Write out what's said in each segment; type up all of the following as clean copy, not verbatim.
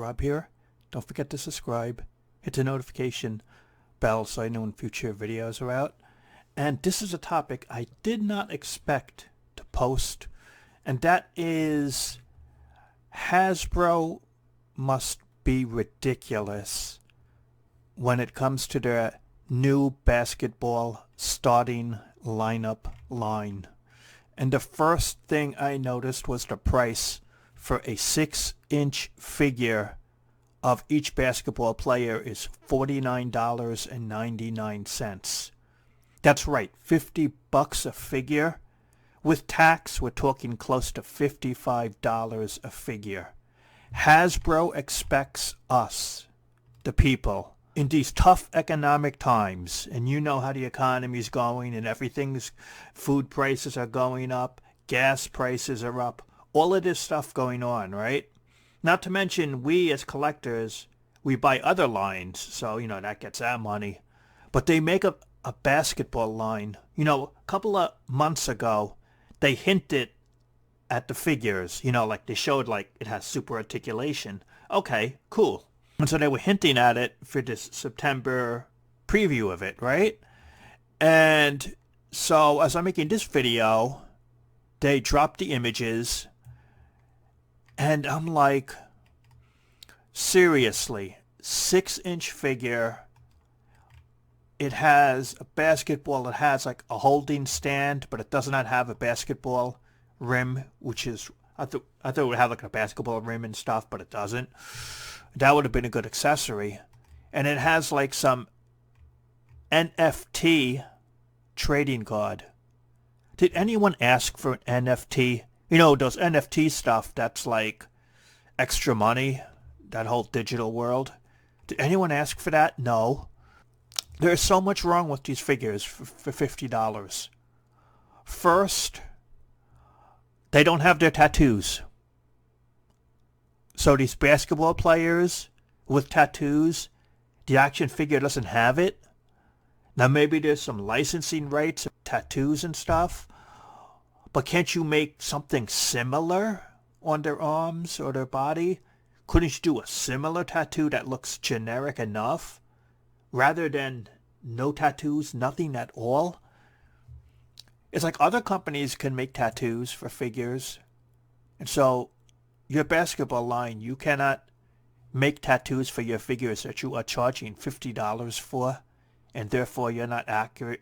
Rob here. Don't forget to subscribe, hit the notification bell so I know when future videos are out. And this is a topic I did not expect to post, and that is Hasbro must be ridiculous when it comes to their new basketball starting lineup line. And the first thing I noticed was the price for a 6-inch figure of each basketball player is $49.99. That's right, $50 a figure. With tax, we're talking close to $55 a figure. Hasbro expects us, the people, in these tough economic times, and you know how the economy's going and everything's, food prices are going up, gas prices are up, all of this stuff going on, right? Not to mention, we as collectors, we buy other lines, so, that gets our money. But they make a basketball line. A couple of months ago, they hinted at the figures, like they showed like it has super articulation. Okay, cool. And so they were hinting at it for this September preview of it, right? And so as I'm making this video, they dropped the images, and I'm like, seriously, 6-inch figure. It has a basketball. It has like a holding stand, but it does not have a basketball rim, which is, I thought it would have like a basketball rim and stuff, but it doesn't. That would have been a good accessory. And it has like some NFT trading card. Did anyone ask for an NFT? Those NFT stuff that's like extra money, that whole digital world. Did anyone ask for that? No. There's so much wrong with these figures for $50. First, they don't have their tattoos. So these basketball players with tattoos, the action figure doesn't have it. Now maybe there's some licensing rights of tattoos and stuff, but can't you make something similar on their arms or their body? Couldn't you do a similar tattoo that looks generic enough rather than no tattoos, nothing at all? It's like other companies can make tattoos for figures, and so your basketball line, you cannot make tattoos for your figures that you are charging $50 for, and therefore you're not accurate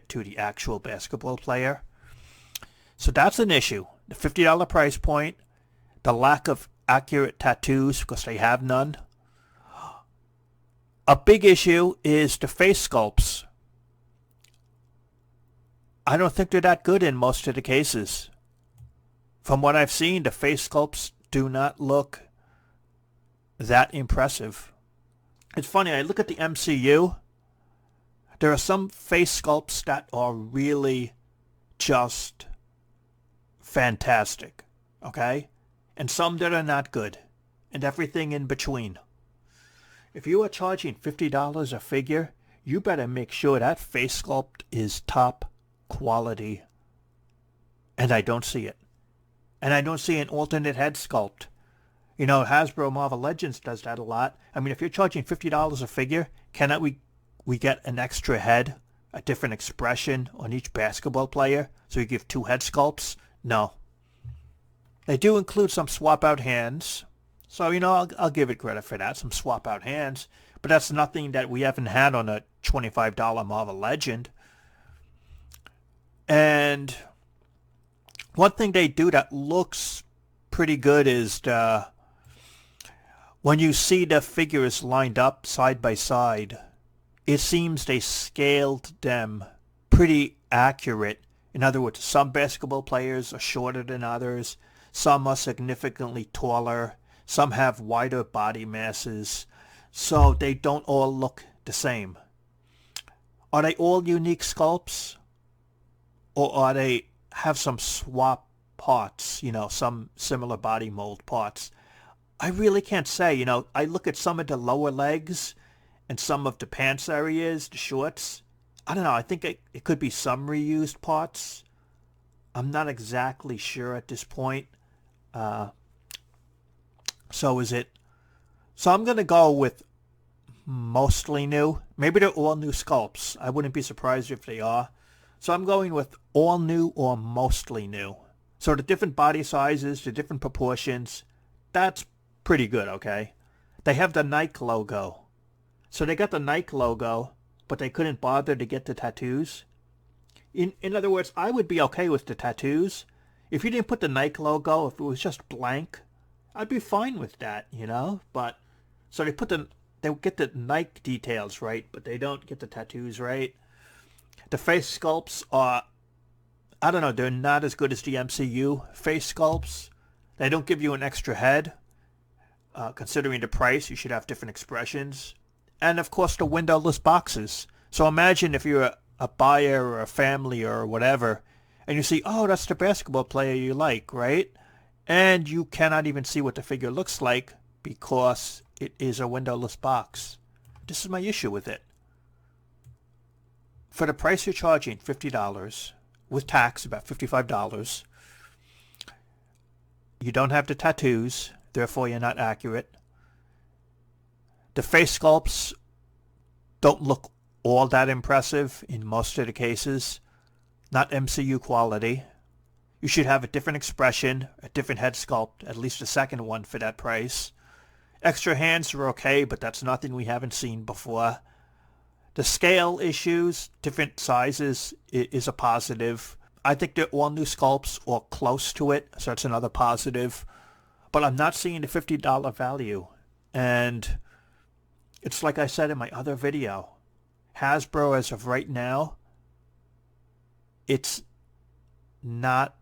to the actual basketball player. So that's an issue. The $50 price point, the lack of accurate tattoos because they have none. A big issue is the face sculpts. I don't think they're that good in most of the cases. From what I've seen, the face sculpts do not look that impressive. It's funny, I look at the MCU. There are some face sculpts that are really just fantastic, okay? And some that are not good, and everything in between. If you are charging $50 a figure, you better make sure that face sculpt is top quality. And I don't see it. And I don't see an alternate head sculpt. Hasbro Marvel Legends does that a lot. I mean, if you're charging $50 a figure, cannot we get an extra head, a different expression on each basketball player, so you give 2 head sculpts? No. They do include some swap-out hands. So, I'll give it credit for that, some swap-out hands. But that's nothing that we haven't had on a $25 Marvel Legend. And one thing they do that looks pretty good is when you see the figures lined up side by side, it seems they scaled them pretty accurate. In other words, some basketball players are shorter than others. Some are significantly taller. Some have wider body masses. So they don't all look the same. Are they all unique sculpts? Or are they have some swap parts, some similar body mold parts? I really can't say. I look at some of the lower legs and some of the pants areas, the shorts. I don't know. I think it could be some reused parts. I'm not exactly sure at this point. So is it So I'm going to go with mostly new. Maybe they're all new sculpts. I wouldn't be surprised if they are. So I'm going with all new or mostly new. So the different body sizes, the different proportions, that's pretty good, okay? They have the Nike logo. So they got the Nike logo, but they couldn't bother to get the tattoos. In other words, I would be okay with the tattoos. If you didn't put the Nike logo, if it was just blank, I'd be fine with that, you know? But so they get the Nike details right, but they don't get the tattoos right. The face sculpts are, I don't know, they're not as good as the MCU face sculpts. They don't give you an extra head. Considering the price, you should have different expressions. And of course the windowless boxes. So imagine if you're a buyer or a family or whatever, and you see, oh, that's the basketball player you like, right? And you cannot even see what the figure looks like because it is a windowless box. This is my issue with it. For the price you're charging, $50, with tax, about $55, you don't have the tattoos, therefore you're not accurate. The face sculpts don't look all that impressive in most of the cases. Not MCU quality. You should have a different expression, a different head sculpt, at least a second one for that price. Extra hands are okay, but that's nothing we haven't seen before. The scale issues, different sizes, is a positive. I think they're all new sculpts or close to it, so that's another positive. But I'm not seeing the $50 value. And it's like I said in my other video. Hasbro, as of right now, it's not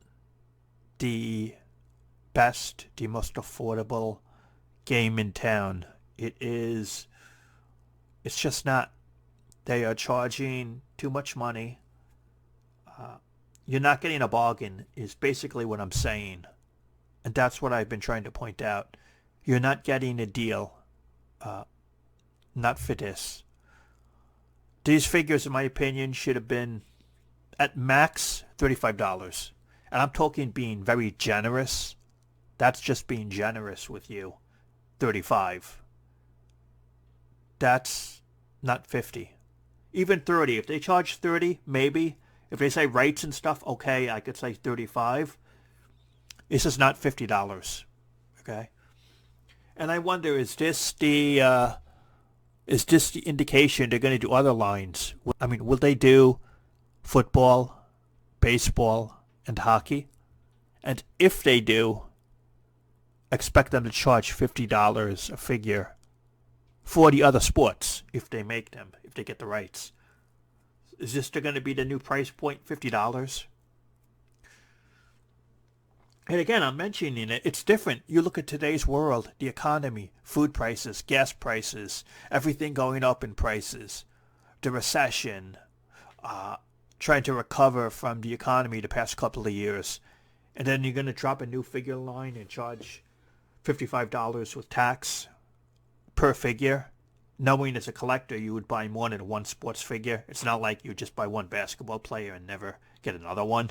the best, the most affordable game in town. It's just not. They are charging too much money. You're not getting a bargain is basically what I'm saying. And that's what I've been trying to point out. You're not getting a deal. Not for this. These figures, in my opinion, should have been at max $35. And I'm talking being very generous. That's just being generous with you. $35. That's not $50. Even $30. If they charge $30, maybe. If they say rates and stuff, okay, I could say $35. This is not $50. Okay? And I wonder, is this the indication they're going to do other lines? I mean, will they do football, baseball, and hockey? And if they do, expect them to charge $50 a figure for the other sports if they make them, if they get the rights. Is this going to be the new price point, $50? And again, I'm mentioning it. It's different. You look at today's world, the economy, food prices, gas prices, everything going up in prices, the recession, trying to recover from the economy the past couple of years. And then you're going to drop a new figure line and charge $55 with tax per figure. Knowing as a collector you would buy more than one sports figure. It's not like you just buy one basketball player and never get another one.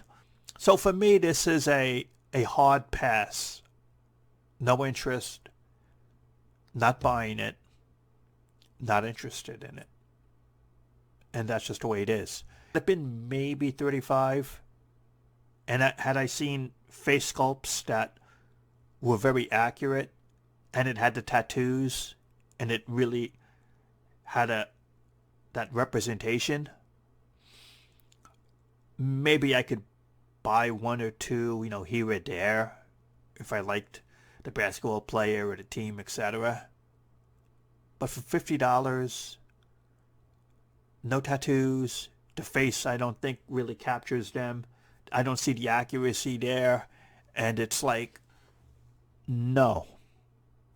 So for me, this is a hard pass. No interest. Not buying it. Not interested in it. And that's just the way it is. It'd been maybe $35. And had I seen face sculpts that were very accurate and it had the tattoos and it really had that representation, maybe I could buy one or two, here or there, if I liked the basketball player or the team, etc. But for $50, no tattoos, the face I don't think really captures them. I don't see the accuracy there, and it's like, no,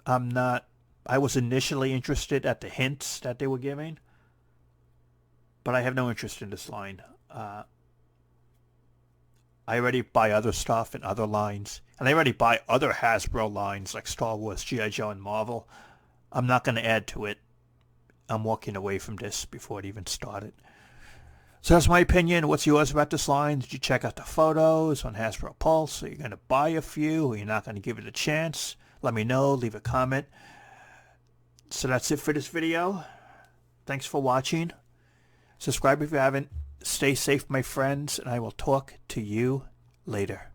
I'm not. I was initially interested at the hints that they were giving, but I have no interest in this line. I already buy other stuff in other lines, and I already buy other Hasbro lines like Star Wars, G.I. Joe, and Marvel. I'm not going to add to it. I'm walking away from this before it even started. So that's my opinion. What's yours about this line? Did you check out the photos on Hasbro Pulse? Are you going to buy a few, or you're not going to give it a chance? Let me know. Leave a comment. So that's it for this video. Thanks for watching. Subscribe if you haven't. Stay safe, my friends, and I will talk to you later.